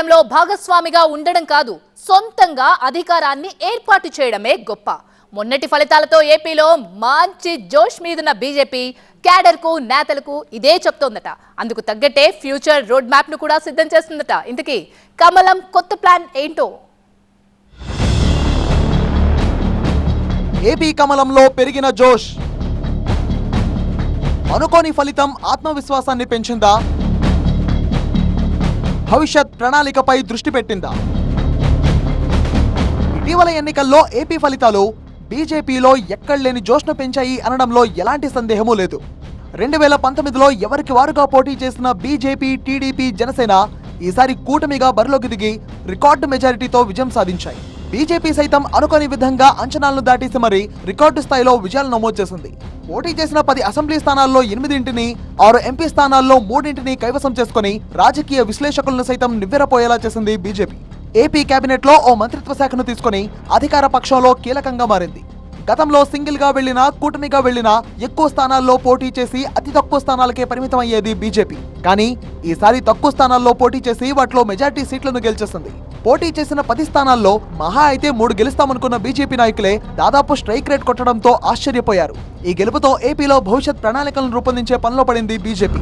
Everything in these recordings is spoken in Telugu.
అధికారంలో భాగస్వామిగా ఉండడం కాదు, సొంతంగా అధికారాన్ని ఏర్పాటు చేయడమే గొప్ప. మొన్నటి ఫలితాలతో ఏపీలో మంచి జోష్ మీదున్న బీజేపీ క్యాడర్కు నేతలకు ఇదే చెప్తోందట. అందుకు తగ్గట్టే ఫ్యూచర్ రోడ్ మ్యాప్ ను కూడా సిద్ధం చేస్తుందట. ఇంతకీ కమలం కొత్త ప్లాన్ ఏంటో? ఏపీ కమలంలో పెరిగిన జోష్, అనుకోని ఫలితం ఆత్మవిశ్వాసాన్ని పెంచిందా? భవిష్యత్ ప్రణాళికపై దృష్టి పెట్టిందా? ఇటీవల ఎన్నికల్లో ఏపీ ఫలితాలు బీజేపీలో ఎక్కడలేని జోష్ను పెంచాయి అనడంలో ఎలాంటి సందేహమూ లేదు. 2019లో ఎవరికి వారుగా పోటీ చేసిన బీజేపీ, టీడీపీ, జనసేన ఈసారి కూటమిగా బరిలోకి దిగి రికార్డు మెజారిటీతో విజయం సాధించాయి. బీజేపీ సైతం అనుకోని విధంగా అంచనాలను దాటేసి మరీ రికార్డు స్థాయిలో విజయాలు నమోదు చేసింది. పోటీ చేసిన 10 అసెంబ్లీ స్థానాల్లో 8ంటిని, 6 ఎంపీ స్థానాల్లో 3ంటిని కైవసం చేసుకుని రాజకీయ విశ్లేషకులను సైతం నివ్వెరపోయేలా చేసింది బీజేపీ. ఏపీ కేబినెట్ లో ఓ మంత్రిత్వ శాఖను తీసుకుని అధికార పక్షంలో కీలకంగా మారింది. గతంలో సింగిల్ గా వెళ్లినా, కూటమిగా వెళ్లినా ఎక్కువ స్థానాల్లో పోటీ చేసి అతి తక్కువ స్థానాలకే పరిమితం అయ్యేది బీజేపీ. కానీ ఈసారి తక్కువ స్థానాల్లో పోటీ చేసి వాటిలో మెజార్టీ సీట్లను గెలిచేసింది. పోటీ చేసిన 10 స్థానాల్లో మహా అయితే 3 గెలుస్తామనుకున్న బీజేపీ నాయకులే దాదాపు స్ట్రైక్ రేట్ కొట్టడంతో ఆశ్చర్యపోయారు. ఈ గెలుపుతో ఏపీలో భవిష్యత్ ప్రణాళికలను రూపొందించే పనిలో పడింది బీజేపీ.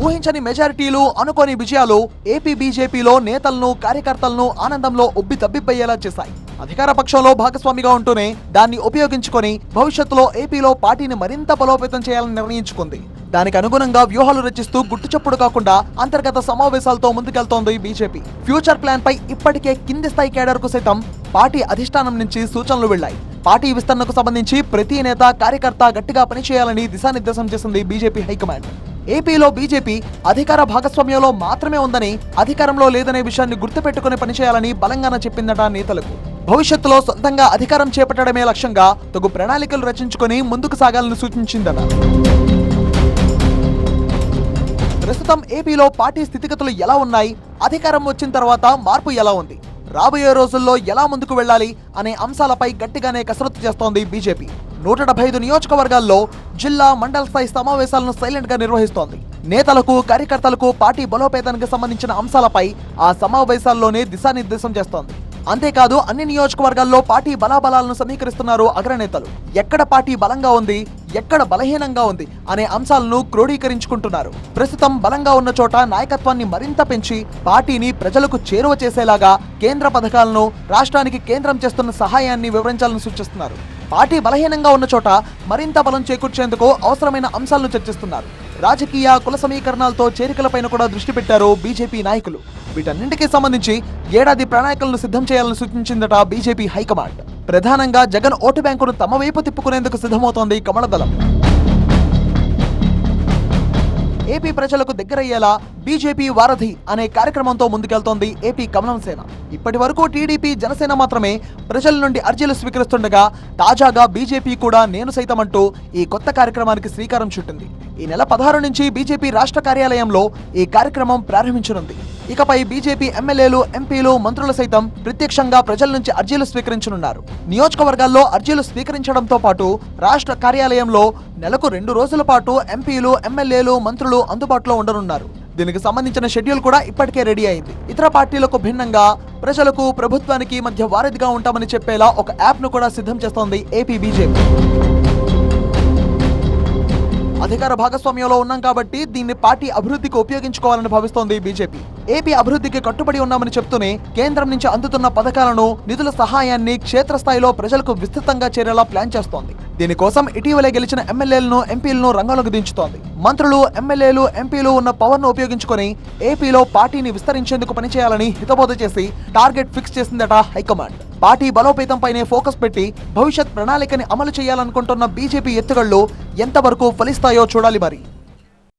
ఊహించని మెజారిటీలు, అనుకోని విజయాలు ఏపీ బీజేపీలో నేతలను, కార్యకర్తలను ఆనందంలో ఉబ్బి తబ్బిబ్బయ్యేలా చేశాయి. అధికార పక్షంలో భాగస్వామిగా ఉంటూనే దాన్ని ఉపయోగించుకొని భవిష్యత్తులో ఏపీలో పార్టీని మరింత బలోపేతం చేయాలని నిర్ణయించుకుంది. దానికి అనుగుణంగా వ్యూహాలు రచిస్తూ గుట్టుచప్పుడు కాకుండా అంతర్గత సమావేశాలతో ముందుకెళ్తోంది బీజేపీ. ఫ్యూచర్ ప్లాన్ పై ఇప్పటికే కింది స్థాయి కేడర్ కు సైతం పార్టీ అధిష్టానం నుంచి సూచనలు వెళ్లాయి. పార్టీ విస్తరణకు సంబంధించి ప్రతి నేత, కార్యకర్త గట్టిగా పనిచేయాలని దిశానిర్దేశం చేసింది బీజేపీ హైకమాండ్. ఏపీలో బీజేపీ అధికార భాగస్వామ్యంలో మాత్రమే ఉందని, అధికారంలో లేదనే విషయాన్ని గుర్తుపెట్టుకుని పనిచేయాలని బలంగానే చెప్పిందట నేతలకు. భవిష్యత్తులో సొంతంగా అధికారం చేపట్టడమే లక్ష్యంగా తగు ప్రణాళికలు రచించుకుని ముందుకు సాగాలని సూచించిందట. ప్రస్తుతం ఏపీలో పార్టీ స్థితిగతులు ఎలా ఉన్నాయి, అధికారం వచ్చిన తర్వాత మార్పు ఎలా ఉంది, రాబోయే రోజుల్లో ఎలా ముందుకు వెళ్లాలి అనే అంశాలపై గట్టిగానే కసరత్తు చేస్తోంది బీజేపీ. 175 నియోజకవర్గాల్లో జిల్లా, మండల స్థాయి సమావేశాలను సైలెంట్ గా నిర్వహిస్తోంది. నేతలకు, కార్యకర్తలకు పార్టీ బలోపేతానికి సంబంధించిన అంశాలపై ఆ సమావేశాల్లోనే దిశానిర్దేశం చేస్తోంది. అంతేకాదు అన్ని నియోజకవర్గాల్లో పార్టీ బలాబలాలను సమీకరిస్తున్నారు అగ్రనేతలు. ఎక్కడ పార్టీ బలంగా ఉంది, ఎక్కడ బలహీనంగా ఉంది అనే అంశాలను క్రోడీకరించుకుంటున్నారు. ప్రస్తుతం బలంగా ఉన్న చోట నాయకత్వాన్ని మరింత పెంచి పార్టీని ప్రజలకు చేరువ చేసేలాగా కేంద్ర పథకాలను, రాష్ట్రానికి కేంద్రం చేస్తున్న సహాయాన్ని వివరించాలని సూచిస్తున్నారు. పార్టీ బలహీనంగా ఉన్న చోట మరింత బలం చేకూర్చేందుకు అవసరమైన అంశాలను చర్చిస్తున్నారు. రాజకీయ, కుల సమీకరణాలతో చేరికలపైన కూడా దృష్టి పెట్టారు బీజేపీ నాయకులు. వీటన్నింటికి సంబంధించి ఏడాది ప్రణాళికలను సిద్ధం చేయాలని సూచించిందట బీజేపీ హైకమాండ్. ప్రధానంగా జగన్ ఓటు బ్యాంకును తమ వైపు తిప్పుకునేందుకు సిద్ధమవుతోంది కమలదళం. ఏపీ ప్రజలకు దగ్గరయ్యేలా బీజేపీ వారధి అనే కార్యక్రమంతో ముందుకెళ్తోంది ఏపీ కమలం సేన. ఇప్పటి వరకు టీడీపీ, జనసేన మాత్రమే ప్రజల నుండి అర్జీలు స్వీకరిస్తుండగా తాజాగా బీజేపీ కూడా నేను సైతం అంటూ ఈ కొత్త కార్యక్రమానికి శ్రీకారం చుట్టింది. ఈ నెల 16 నుంచి బీజేపీ రాష్ట్ర కార్యాలయంలో ఈ కార్యక్రమం ప్రారంభించనుంది. ఇకపై బీజేపీ ఎమ్మెల్యేలు, ఎంపీలు, మంత్రులు సైతం ప్రత్యక్షంగా ప్రజల నుంచి అర్జీలు స్వీకరించనున్నారు. నియోజకవర్గాల్లో అర్జీలు స్వీకరించడంతో పాటు రాష్ట్ర కార్యాలయంలో నెలకు 2 రోజుల పాటు ఎంపీలు, ఎమ్మెల్యేలు, మంత్రులు అందుబాటులో ఉండనున్నారు. దీనికి సంబంధించిన షెడ్యూల్ కూడా ఇప్పటికే రెడీ అయింది. ఇతర పార్టీలకు భిన్నంగా ప్రజలకు, ప్రభుత్వానికి మధ్య వారధిగా ఉంటామని చెప్పేలా ఒక యాప్ ను కూడా సిద్ధం చేస్తోంది ఏపీ బీజేపీ. అధికార భాగస్వామ్యంలో ఉన్నాం కాబట్టి దీన్ని పార్టీ అభివృద్ధికి ఉపయోగించుకోవాలని భావిస్తోంది బీజేపీ. ఏపీ అభివృద్ధికి కట్టుబడి ఉన్నామని చెప్తూనే కేంద్రం నుంచి అందుతున్న పథకాలను, నిధుల సహాయాన్ని క్షేత్రస్థాయిలో ప్రజలకు విస్తృతంగా చేరేలా ప్లాన్ చేస్తోంది. దీనికోసం ఇటీవలే గెలిచిన ఎమ్మెల్యేలను, ఎంపీలను రంగంలోకి దించుతోంది. మంత్రులు, ఎమ్మెల్యేలు, ఎంపీలు ఉన్న పవర్ ను ఉపయోగించుకొని ఏపీలో పార్టీని విస్తరించేందుకు పనిచేయాలని హితబోధ చేసి టార్గెట్ ఫిక్స్ చేసిందట హైకమాండ్. పార్టీ బలోపేతంపైనే ఫోకస్ పెట్టి భవిష్యత్ ప్రణాళికని అమలు చేయాలనుకుంటున్న బీజేపీ ఎత్తుగళ్లు ఎంతవరకు ఫలిస్తాయో చూడాలి మరి.